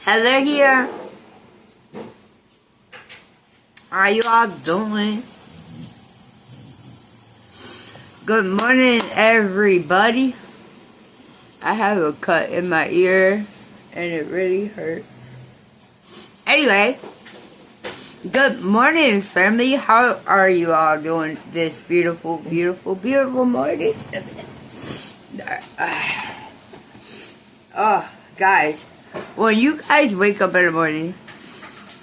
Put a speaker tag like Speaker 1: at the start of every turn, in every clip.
Speaker 1: Hello here. How you all doing? Good morning, everybody. I have a cut in my ear, and it really hurts. Anyway, good morning, family. How are you all doing this beautiful, beautiful, beautiful morning? Oh, guys, when you guys wake up in the morning,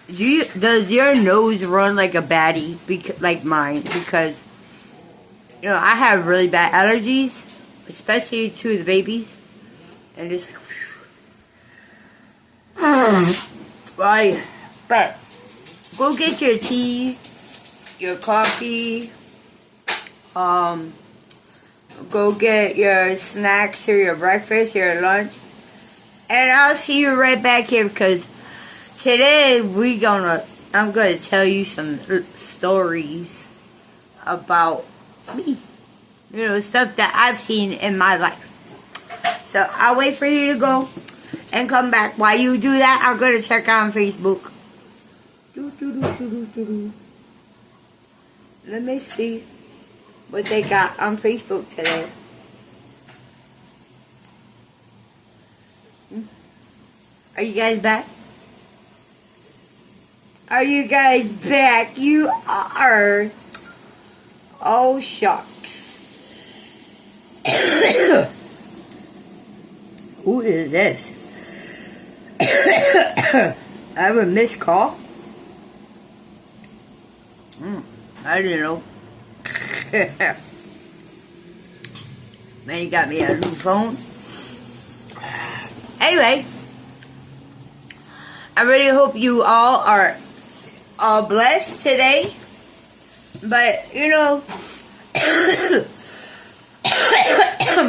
Speaker 1: does your nose run like a baddie, like mine? Because, you know, I have really bad allergies, especially to the babies. And it's like, but go get your tea, your coffee, go get your snacks or your breakfast, your lunch, and I'll see you right back here because today I'm gonna tell you some stories about me, you know, stuff that I've seen in my life. So I'll wait for you to go and come back. While you do that, I'm gonna check out on Facebook. Let me see what they got on Facebook today. Are you guys back? Are you guys back? You are. Oh, shucks. Who is this? I have a missed call. I didn't know. Man, he got me a new phone. Anyway, I really hope you all are blessed today. But, you know,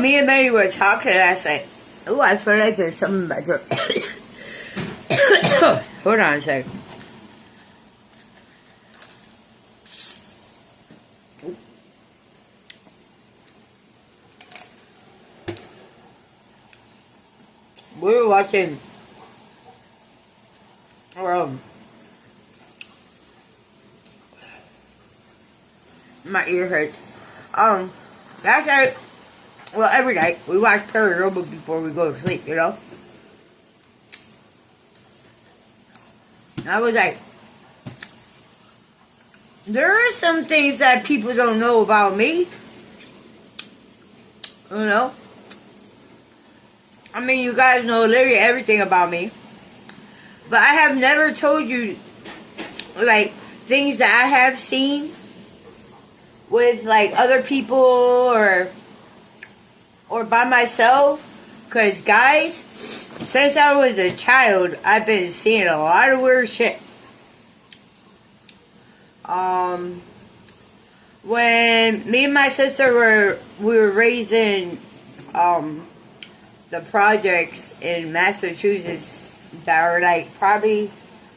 Speaker 1: me and Mary were talking last night. Oh, I feel like there's something in my throat. Hold on a second. We were watching my ear hurts. Last night, well, every night, we watch Paranormal before we go to sleep, you know? I was like, there are some things that people don't know about me. You know? I mean, you guys know literally everything about me. But I have never told you, like, things that I have seen with, like, other people or by myself. Because, guys, since I was a child, I've been seeing a lot of weird shit. When me and my sister we were raising the projects in Massachusetts that are like probably,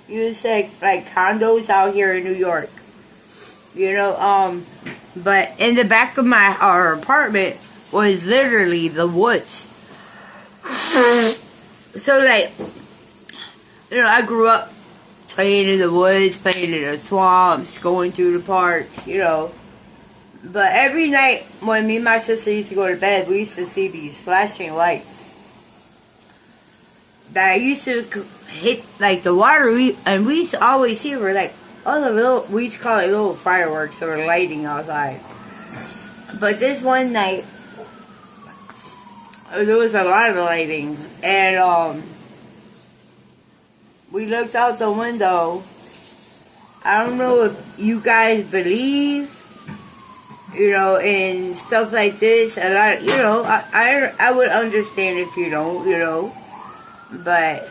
Speaker 1: you would say, like condos out here in New York. You know, but in the back of our apartment was literally the woods. So, like, you know, I grew up playing in the woods, playing in the swamps, going through the parks, you know. But every night when me and my sister used to go to bed, we used to see these flashing lights that used to hit, like, the water, and we used to always see, we're like, oh, we used to call it little fireworks or lighting outside. But this one night, there was a lot of lighting, and we looked out the window. I don't know if you guys believe, you know, in stuff like this. A lot, you know, I would understand if you don't, you know. But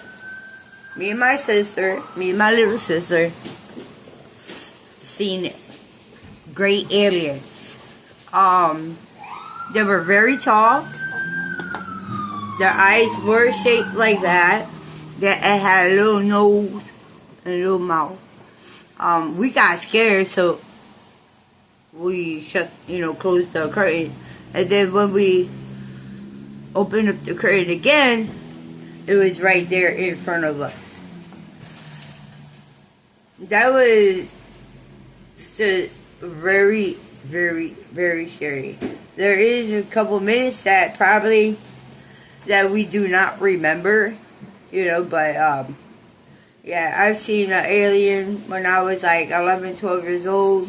Speaker 1: me and my little sister, seen great aliens. They were very tall. Their eyes were shaped like that. It had a little nose and a little mouth. We got scared, so we closed the curtain. And then when we opened up the curtain again, it was right there in front of us. That was just very, very, very scary. There is a couple minutes that probably that we do not remember, but yeah, I've seen an alien when I was like 11, 12 years old.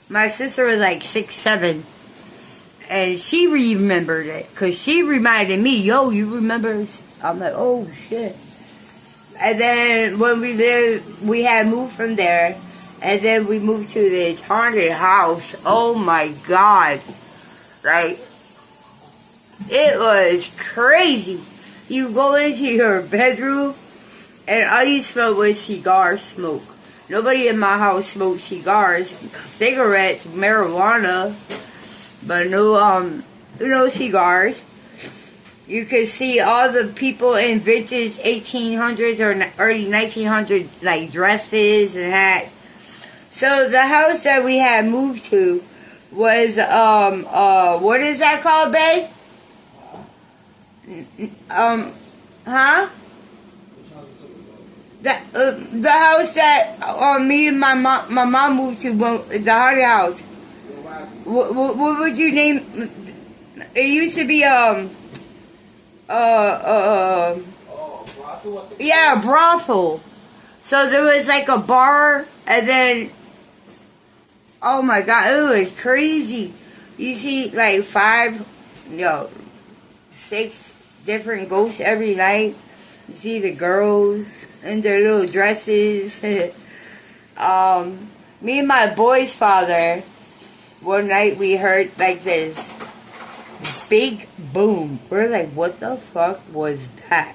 Speaker 1: My sister was like 6, 7, and she remembered it because she reminded me, yo, you remember? I'm like, oh shit. And then when we had moved from there, and then we moved to this haunted house. Oh my God. Like, it was crazy. You go into your bedroom, and all you smell was cigar smoke. Nobody in my house smoked cigars, cigarettes, marijuana, but no cigars. You could see all the people in vintage 1800s or early 1900s, like dresses and hats. So the house that we had moved to was, what is that called, babe? Huh? The house that me and my mom moved to, the haunted house. What would you name? It used to be yeah, brothel. So there was like a bar, and then, oh my God, it was crazy. You see like 6 different ghosts every night. You see the girls in their little dresses. Me and my boy's father, one night we heard like this big boom. We're like, what the fuck was that?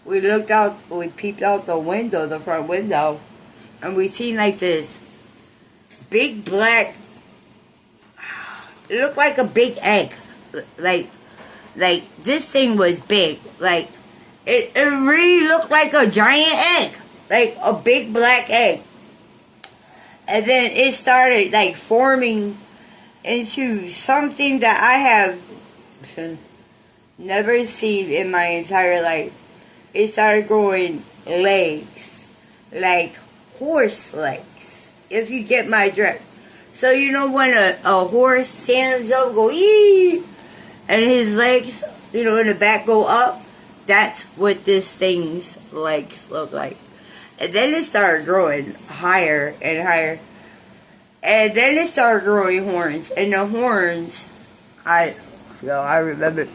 Speaker 1: We looked out, we peeped out the window, the front window, and we seen like this big black, it looked like a big egg. Like this thing was big. Like, it really looked like a giant egg. Like a big black egg. And then it started like forming into something that I have never seen in my entire life. It started growing legs, like horse legs, if you get my drift. So you know when a horse stands up, go ee, and his legs, in the back go up? That's what this thing's legs look like. And then it started growing higher and higher. And then it started growing horns. And the horns, I remember,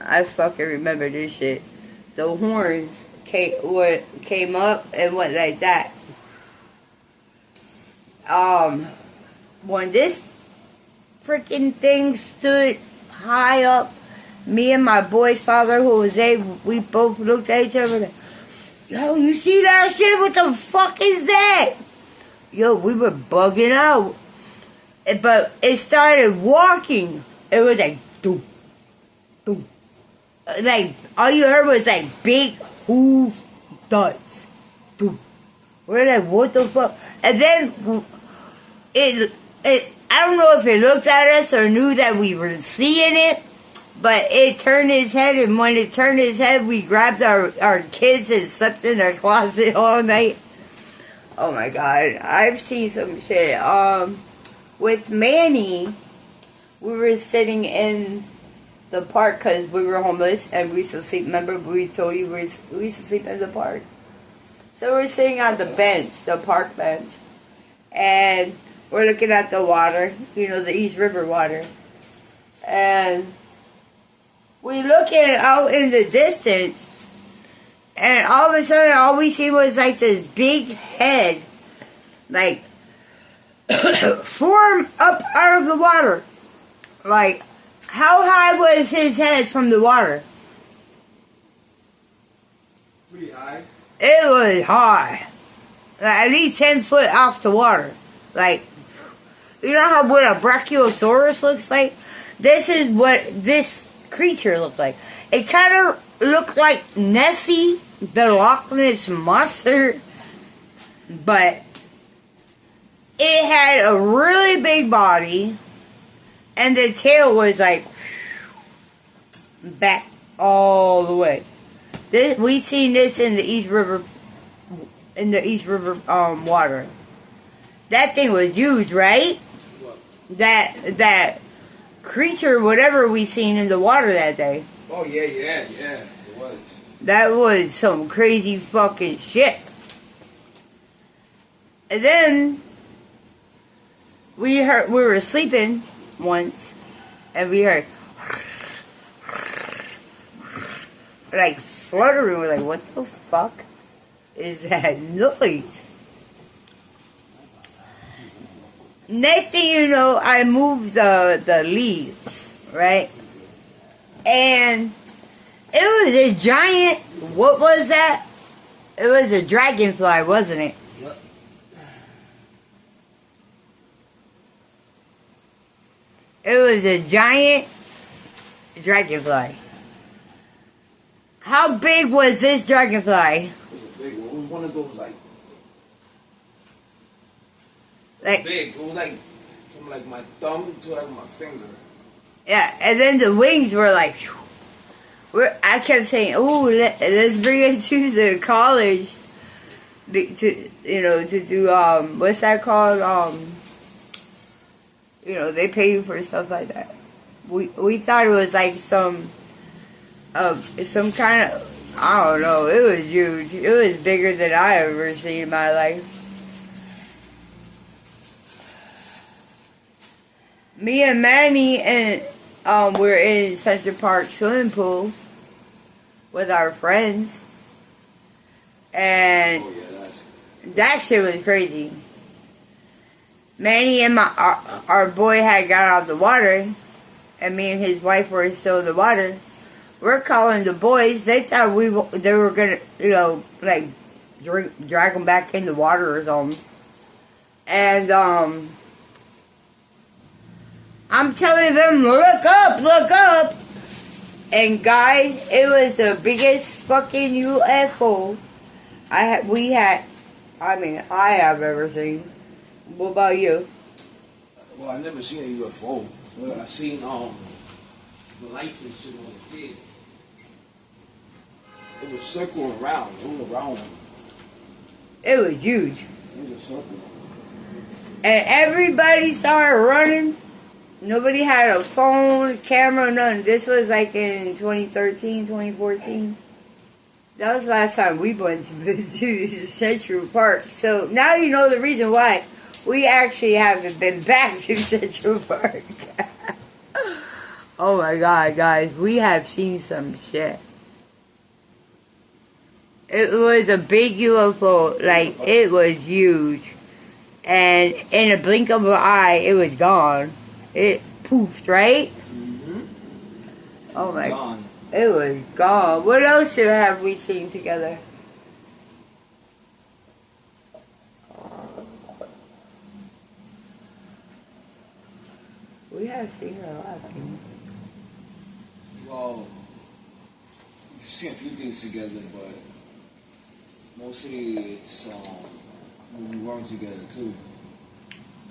Speaker 1: I fucking remember this shit. The horns came up and went like that. When this freaking thing stood high up, me and my boy's father, who was there, we both looked at each other like, yo, you see that shit? What the fuck is that? Yo, we were bugging out. But it started walking. It was like, doom, doom. Like, all you heard was like big hoof thuds. Doom. We're like, what the fuck? And then it I don't know if it looked at us or knew that we were seeing it, but it turned its head, and when it turned its head, we grabbed our kids and slept in their closet all night. Oh my God, I've seen some shit. With Manny, we were sitting in the park because we were homeless and we used to sleep. Remember, we told you we used to sleep in the park. So we're sitting on the bench, the park bench, and we're looking at the water, the East River water. And we looking out in the distance, and all of a sudden, all we see was like this big head, like, form up out of the water. Like, how high was his head from the water?
Speaker 2: Pretty high.
Speaker 1: It was high. Like, at least 10 foot off the water. Like, you know how what a brachiosaurus looks like? This is what this creature looked like. It kind of looked like Nessie, the Loch Ness Monster, but it had a really big body, and the tail was like back all the way. We seen this in the East River in the East River water. That thing was huge, right?
Speaker 2: What?
Speaker 1: That creature, whatever we seen in the water that day.
Speaker 2: Oh, yeah, it was.
Speaker 1: That was some crazy fucking shit. And then we were sleeping once, and we heard like fluttering. We're like, what the fuck is that noise? Next thing you know, I moved the leaves, right? And it was a giant, what was that? It was a dragonfly, wasn't it?
Speaker 2: Yep.
Speaker 1: It was a giant dragonfly. How big was this dragonfly?
Speaker 2: It was a big one. It was one of those, like big. It was like from like my thumb to like my finger.
Speaker 1: Yeah, and then the wings were like, I kept saying, "Oh, let's bring it to the college to do what's that called? They pay you for stuff like that." We thought it was like some kind of, I don't know. It was huge. It was bigger than I ever seen in my life. Me and Manny and we're in Central Park swimming pool with our friends, and that shit was crazy. Manny and our boy had got out of the water, and me and his wife were still in the water. We're calling the boys. They thought they were gonna like drag them back in the water or something, and I'm telling them, look up. And guys, it was the biggest fucking UFO I have ever seen. What about you?
Speaker 2: Well, I never seen a UFO. Well, I seen the lights and shit on the kid. It was circling around. It was around.
Speaker 1: It was huge.
Speaker 2: It was a circle.
Speaker 1: And everybody started running. Nobody had a phone, camera, nothing. This was like in 2013, 2014. That was the last time we went to Central Park. So now you know the reason why we actually haven't been back to Central Park. Oh my God, guys. We have seen some shit. It was a big UFO. Like, it was huge. And in a blink of an eye, it was gone. It poofed, right?
Speaker 2: Mm-hmm.
Speaker 1: Oh my
Speaker 2: God.
Speaker 1: It was gone. What else have we seen together? We have seen a lot of things.
Speaker 2: Well, we've seen a few things together, but mostly it's when we weren't together too.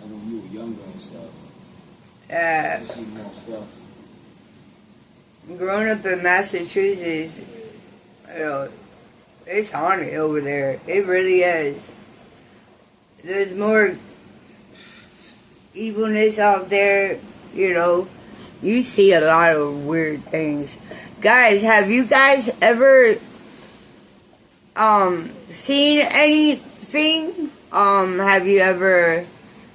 Speaker 2: And when you were younger and stuff.
Speaker 1: Yeah.
Speaker 2: We see more stuff.
Speaker 1: Growing up in Massachusetts, it's haunted over there. It really is. There's more evilness out there, You see a lot of weird things. Guys, have you guys ever seen anything? Have you ever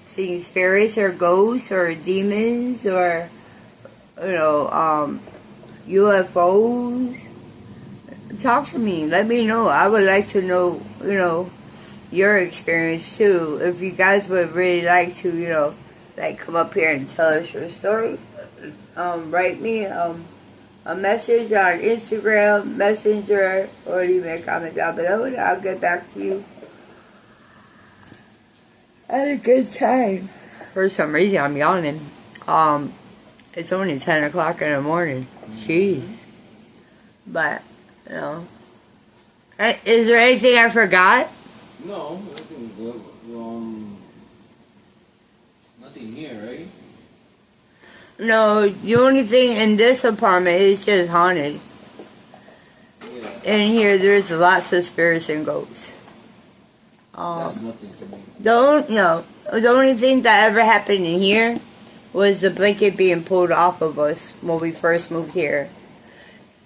Speaker 1: seen spirits or ghosts or demons or UFOs? Talk to me. Let me know. I would like to know, your experience too. If you guys would really like to, come up here and tell us your story, write me a message on Instagram, Messenger, or leave me a comment down below, and I'll get back to you. I had a good time. For some reason, I'm yawning. It's only 10 o'clock in the morning. Jeez. But, is there anything I forgot?
Speaker 2: No, everything's good. Nothing here, right?
Speaker 1: No, the only thing in this apartment is just haunted.
Speaker 2: Yeah.
Speaker 1: In here, there's lots of spirits and ghosts.
Speaker 2: That's nothing to me.
Speaker 1: The only thing that ever happened in here was the blanket being pulled off of us when we first moved here.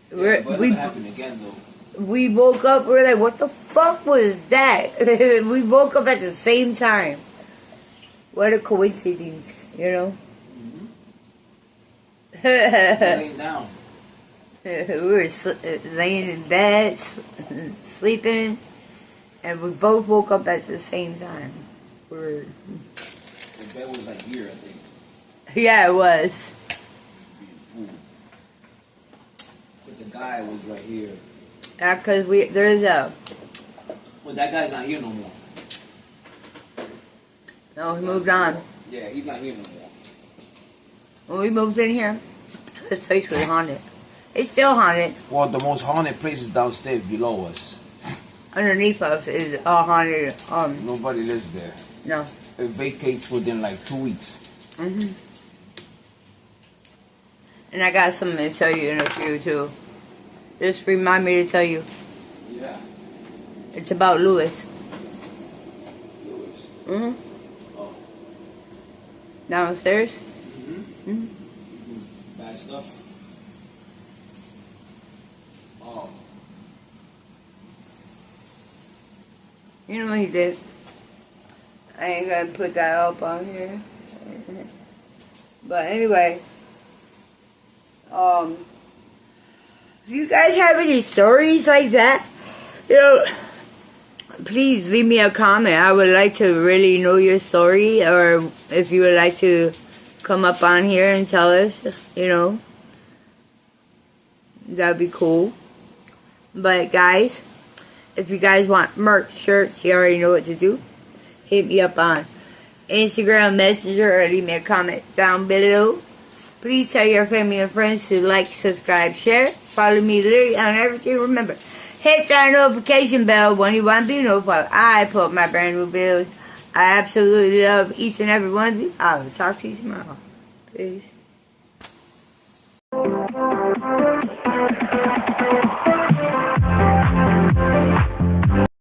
Speaker 2: Yeah, but it happened again though.
Speaker 1: We woke up, we're like, what the fuck was that? We woke up at the same time. What a coincidence, you know?
Speaker 2: Laying down.
Speaker 1: We were laying in bed, sleeping, and we both woke up at the same time.
Speaker 2: The bed was like here, I think.
Speaker 1: Yeah, it was.
Speaker 2: But the guy was right here.
Speaker 1: Yeah, because there's a...
Speaker 2: Well, that guy's not here no more.
Speaker 1: No, he moved on.
Speaker 2: Yeah, he's not here no more.
Speaker 1: When we moved in here, this place was haunted. It's still haunted.
Speaker 2: Well, the most haunted place is downstairs below us.
Speaker 1: Underneath us is all haunted.
Speaker 2: Nobody lives there.
Speaker 1: No.
Speaker 2: It vacates within like 2 weeks.
Speaker 1: Mm-hmm. And I got something to tell you in a few too. Just remind me to tell you.
Speaker 2: Yeah.
Speaker 1: It's about Lewis.
Speaker 2: Lewis.
Speaker 1: Mm-hmm.
Speaker 2: Oh.
Speaker 1: Downstairs.
Speaker 2: Mm-hmm.
Speaker 1: Mm-hmm.
Speaker 2: Bad stuff. Oh.
Speaker 1: You know what he did? I ain't gonna put that up on here. But anyway, if you guys have any stories like that, please leave me a comment. I would like to really know your story, or if you would like to come up on here and tell us, that'd be cool. But guys, if you guys want merch, shirts, you already know what to do. Hit me up on Instagram Messenger or leave me a comment down below. Please tell your family and friends to like, subscribe, share. Follow me literally on everything. Remember, hit that notification bell when you want to be notified. I put my brand new videos. I absolutely love each and every one of you. I'll talk to you tomorrow. Peace.